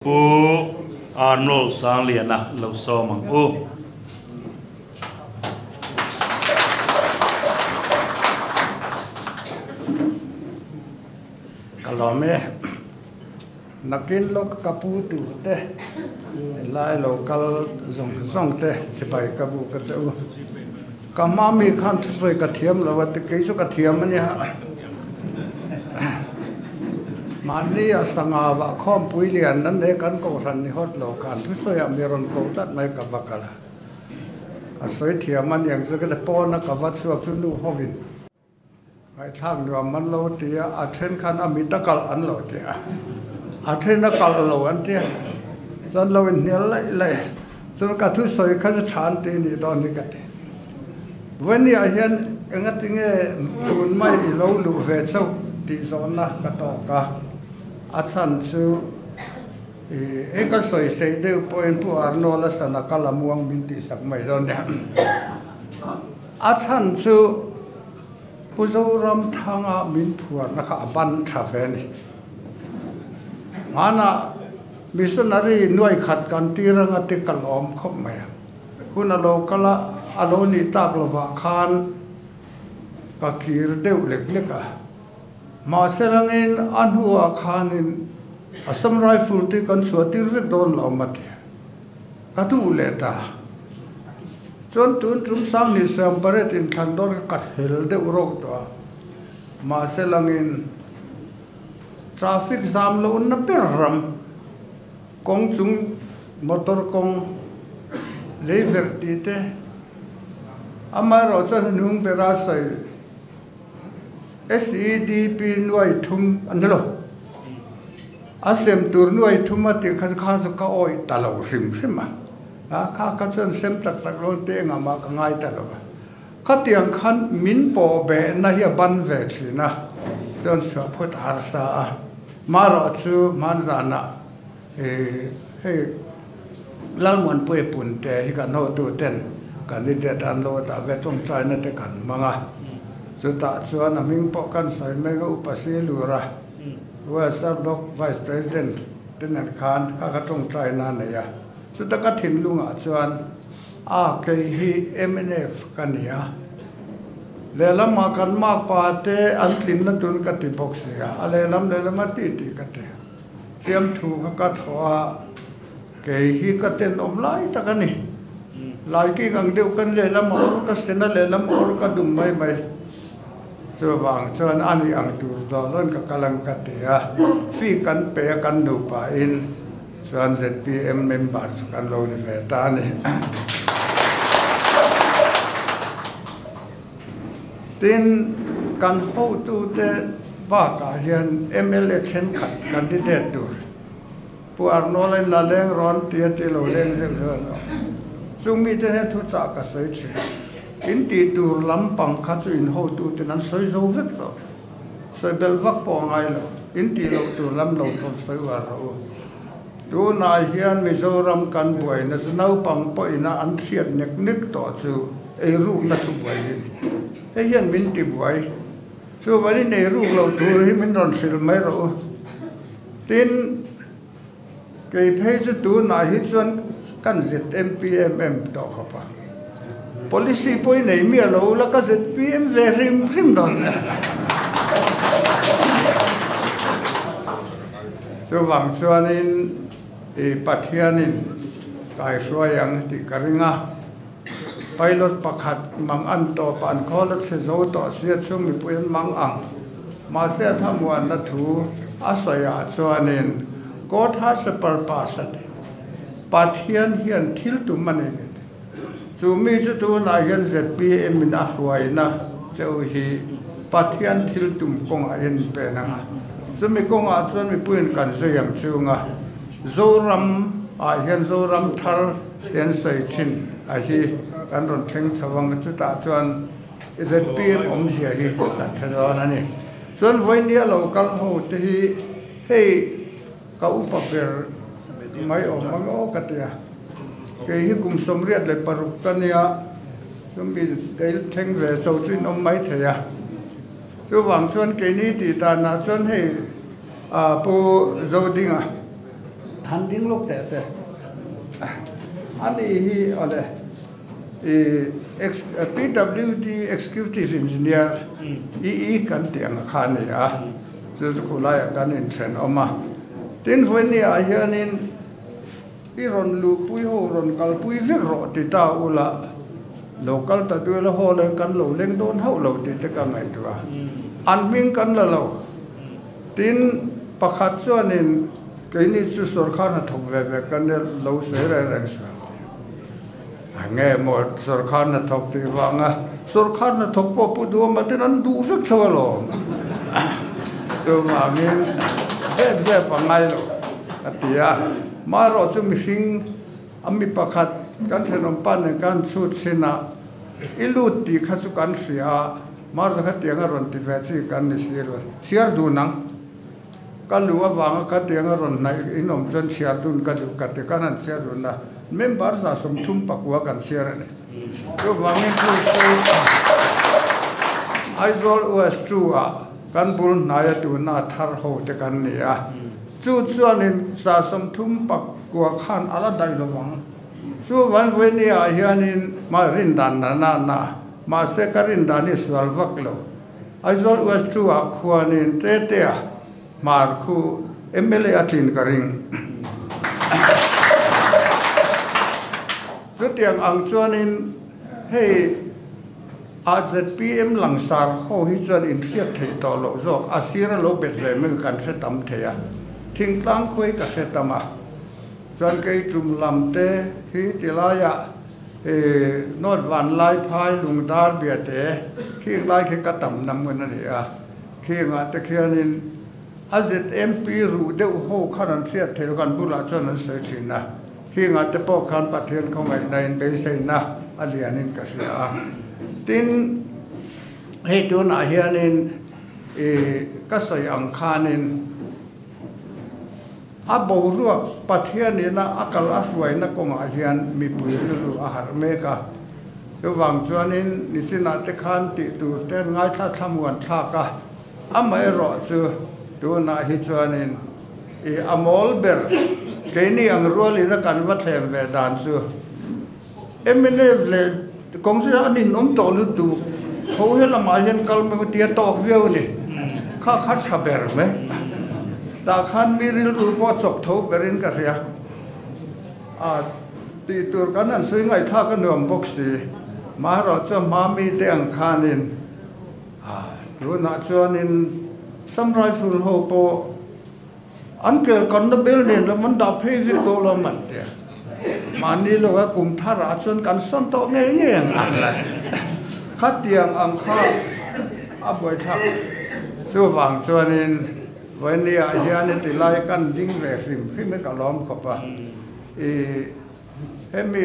ปูArnold sang liền à lâu so mang u kalau me nakin lok kapu tu te lai lokal zong te sipai kabu ka chau kamami khan thsoi ka thiam lawat ke so ka thiam ania mani asanga wa khom puilian nan ne kan ko ran ni hot lo kan thsoi amiron ko tat mai ka vakala asoi thiam man yang so ka pon na ka wat suak sunu hovinไอ้ทางรวมมันโลเตียอาเทนขันอมิตะกัลอันโลเตียอาเทนกัลโลอันเตียจนเราเนียเลยจนกระทุ้สอยข้าจะชานตีนี่ตอนนี้กันวันนี้อาเห็นเอ็งติงเอตุนไม่เราลูเวชเอาตีโซนนะกระตอกะอาชันซูเอกสอยเสยเดียวพอเอ็นผู้อาร์โนลัสนักละม่วงบินตีสักไม่ตอนนี้อาชันซูผู้เจ้ารำทางมินผัวนะคะบันชาเฟนี่มานะมิสนารีหน่วยขัดกันตีรังติกลอมเข้ามาคุณอโลกละอโลนิตากลวะคานกักีรเดวเล็กๆมาเสลังอินอันหัวคานินอัสมไรฟูลที่กันสวดที่เรียกโดนเรามาเดียกัตุเลตาจนตุนจุ่มสังนิสัมปะเรตินขันโดนกัดเฮลเดอุโรตัวมาเสลังอินทราฟิกจามโลนนับเป็นรำกงจุงมอเตอร์กงเลเวอร์ดีเตอามาเราจะนุ่งเวลาใส่ SEDP หน่วยทุ่มอันนั้นหรออาเซมตูร์หน่วยทุ่มมาติดข้าศึกก็อ้อยตลอดริมใช่ไหมข้าจนเซมตักโรนเตงอามาก็ง่ายตลอดข้าเตียงขันมินปอเบนเฮียบันเวชีนะจนเสือพุทธอาร์ซามาเราจูมันจานะให้ลังมันป่วยปุ่นเตะกันโนตูเต้นกันนี่เด็ดอันโลตาเวทงใจนั่นเด็กันมังอ่ะสุดท้ายส่วนนั้นมิงปอกันใส่เมฆอุปสีลูระว่าซับบล็อกไวส์ประธานเดินคานข้าก็จงใจนั่นเนี่ยสุดท้ายก็ทิ้งลุงอ่ะส่วนเคฮีMNF กันเนี่ยเลล้ำมากันมากป่าเตะอันกลิ่นนั่นตุนกันติบอกเสียอะไรล้ำเลล้ำมาตีกันเตะเตรียมถูกก็ถอเกฮีก็เต้นอมไล่ตะกันนี่ลายกี่กังเดียวกันเลยล้ำมาอุก็เสนาเลยล้ำมาอุก็ดุมไม่เจ้าวังเจ้าอันนี้อังตูดอล้นกับกำลังกันเตะฟีกันเปย์กันดูป่าอินส่วน ZPM เมมเบอร์สุกันโลนิเวตานี่ตินกันโฮตูเตบ้ากาเฮียน MLA เช่นขัดกันที่เด็ดดูผู้อาร์โนเลนละเลงร้อนเตียติโลเลงเสียเรื่องซึ่งมีแต่เนี่ยทุกจากก็สวยชิอินตีตูลำปังขัดจุนโฮตูเตนั้นสวยโซเวกต์สวยเบลวักปองไงล่ะอินตีเราตูลำเราทนสวยว่าเราตัวนายเฮียนมิโซรัมกันบ่อยนะสนาวปังปอยนะอันเทียนนึกต่อสู่ไอ้รูปนัทุบ่อยนี่ไอ้เฮียนมินติบ่อยส่วนวันนี้ในรูปเราตัวที่มันรอนสิลไม่รู้ตินเกี่ยเพจตัวนายฮิตส่วนกันเสร็จ MPMM ต่อเข้าไป policy ป่วยไหนมีเราแล้วก็เสร็จ PM เวริมดอนส่วนบางส่วนนี้ปัทยานินกายสวยอย่างที่กริงาไปรถประคัดมังอันต่อปานคอลัดเสียโซต่อเสียช่วงมีปุยนมังอังมาเสียทำวันนัทูอาศัยส่วนนี้ก็ท้าสปาร์ปัสต์ปัทยานเฮียนทิลตุมันนี่จูมีจุดตัวนายเฮียนเสพปีเอ็มินาสวยนะเจ้าฮีปัทยานทิลตุมกงอายันเป็นนะจะมีกงอาส่วนมีปุยนกันเสียงจูงะโซรัมอาเฮียนโซรัมทาร์เตียนใส่ชินอาฮีกันรถแข่งสว่างจุดตาส่วนอิสระพีเอ็มเสียฮีนั่นเท่านั้นนี่ส่วนวันนี้เราคัลโฮที่ให้เขาอุปการไม่ออกมาโอ้กันเดียเกี่ยกุมสมเรียดเลยปรุกันเนี่ยสมบีเดลแข่งเวสเอาจุนอมไม่เทียช่วงหวังส่วนเกี่ยนี้ติดตานาส่วนให้ปูโจดิงะ หันดิ้งลูกแต่เสอันนี้อะไรPWD Executive Engineer กันเตียงอาคารนี่จะคุยกันอินเทรนออกมาทีนี้วันนี้เฮียนินอีรอนลูปุยโฮรอนกัลปุยฟิกโรติตาอุละโลกัลตัดด้วยละโฮเลงกันโลเล่งโดนเฮาโลติตกันไงตัวอันวิ่งกันละโลทีนี้ประคัตส่วนนี้ก็นี่สุดสุดข้านะทบเวกันเนี่ยโลเสียแรงสุดไงหมดสุดข้านะทบที่ว่าไงสุดข้านะทบพอพูดว่ามันนั้นดูฟิกเท่าไหร่ตัวมามีเจ็บปังไงโลตียมาเราจะมีสิ่งอามีประคัตกันเชนอมปันในการสูดสินะอิลูตีข้าสุกันเสียมาจะขัดเตียงรอนติเวชีกันในเสียดูนังกันรู้ว่าวางขัดเตียงรอนในอินอมจนเสียดูนกันดูกันเตียงนั้นเสียดูนะเมมเบอร์จะสมทุมปักวัวกันเสียเลยก็วางนี้คือไอโซลอุสจูอ่ะกันบุญนายดูน่าทาร์โฮเตกันเนี่ยจู่ส่วนนี้จะสมทุมปักวัวขันอะไรได้ระวังจู่วันเวนีอาเฮียนินมารินดานนามาเสกรินดานิสวลวักโลไอโซลอุสจูอ่ะขวานินเตเตียมาร์คูMLAอัตลินกริงสุดyang ang chuanin hei AZPM langsar ho hi chuan in fiat thei to lo zok asira lo bet le men kan se tam theya thingtlang khoi ka se tama chuan kei chum lam te hi tilaya not van lai phai lungdar bia te khing lai khe ka tam nam ngun ani a khinga te khianin AZMP ru de ho khanan fiat thei kan bula chuan an se china khi ngã tới bộ khán bát thiên không ngày này bây giờ na alian in cái gì tin hệ tuần alian in cái sợi ang khan in bầu ruột bát thiên in na akal aswai na công alian mi bui lu ahar meka cái vàng chuan in nisin na te khan ti tu ten ngai tha thamuan tha ka amai ro chu tuần hi chuan in amol ber cái này anh rồi là cần vật làm về đàn xưa em mới là công sự anh đi nông tổ lưu tu hầu hết là mai dân cal mình tiệt tóc view này khát sắp bể mấy ta khăn mi ril tu pot sọc thấu berin cả ria thì tôi cái này suy nghĩ thà cái nườm bốc xì mà rồi cho mami để ăn khanin tôi nói cho nên samurai full hope anh kêu con nó bel nên là mình đạp hay việc đồ là mình thế mà ní là cái cùng thà ra chân cần sân to nghe nghe ăn là khát tiền ăn khá bồi thắc chưa vàng cho nên với ní ai nên thì lại cần dính về phim khi mới cả lom khop hay mi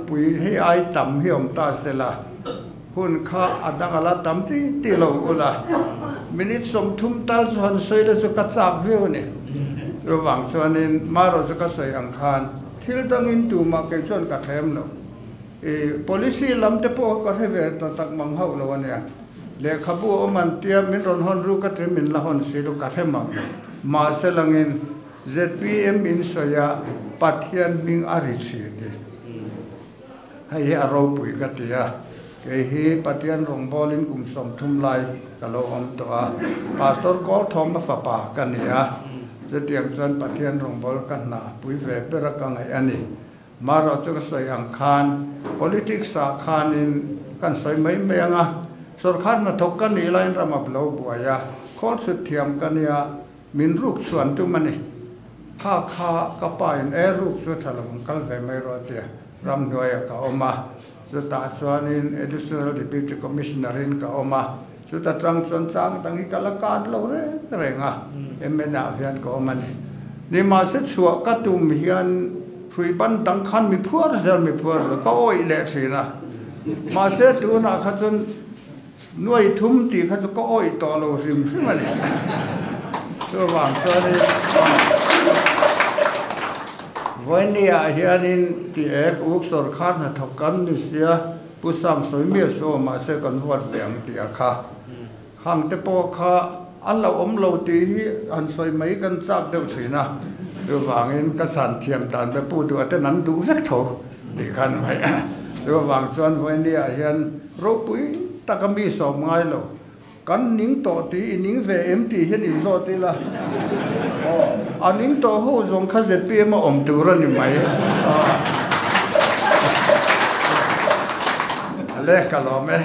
bùi hay ai tắm hi ông ta sẽ là hun khá đang là tắm tí lâu là minute som thum tal son soi là cho cắt sạc view này rồi vàng cho nên mà rồi cho các sợi ăn khan thiếu tăng in tụ mà cái chuyện cả thêm nữa policy làm thế po có thể về tận mang hậu là vậy để khắp bộ mình tiêm mình rồi hòn ru cái thêm mình là hòn xí được cả thêm mà sẽ là nghìn ZPM in soya pathian mình arichi đi hay ở đâu bụi cái gì cái hi pathian rong bolin cùng som thum lai cả lâu ông to pastor call thom mà phá pa cái nàyจะเตียงสันปะเทียนรองบอลกันนาปุยเวเปรักกังไงอันนี้มาเราจะก็ใส่อังคาร politics สาขานินกันใส่ไม่เมียงสุรคานมาทกกันนี่ไล่รำมาเปล่าบัวยาโคตรสุดเทียมกันเนี่ยมินรูปส่วนตัวมันนี่ข้ากระป๋ายรูปส่วนฉลองกันไปไม่รอดเดียรำหน่วยก็ออกมาสุดตาส่วนนิน additional deputy commissioner ก็ออกมาสุดตาจังส่วนจังตั้งที่กลการเราเร่งเอ็มเอ็นอาเฮียนก็มันนี่มาเสร็จชัวก็ตุ่มเฮียนคุยบันตังคันมีพัวเซลมีพัวก็โอ้ยเละสินะมาเสร็จตัวน่ะข้าจนหน่วยทุ่มตีข้าจนก็โอ้ยต่อเราริมมันนี่ตัววางตัวนี้วันนี้เฮียนินที่อุกสรคันทบกันนี่เสียผู้สามสวยเมียโซมาเสร็จกันวัดเบียงตีข้าข้างเตปอข้าอันเราเราตีอันสวยไม่กันจากเดียวสินะ rồi vàng in cái sản thiềm đàn về bù đùa tới nắn đủ vết thầu để khăn vậy rồi vàng xuân với đi hiện rốt bụi ta cầm bị sầu ngay lo cắn nín to tí nín về em tí hiện in rồi tí là anh nín to hồ dùng khát dệt bia mà ẩm từ rồi như mày lẽ cả lo mẹ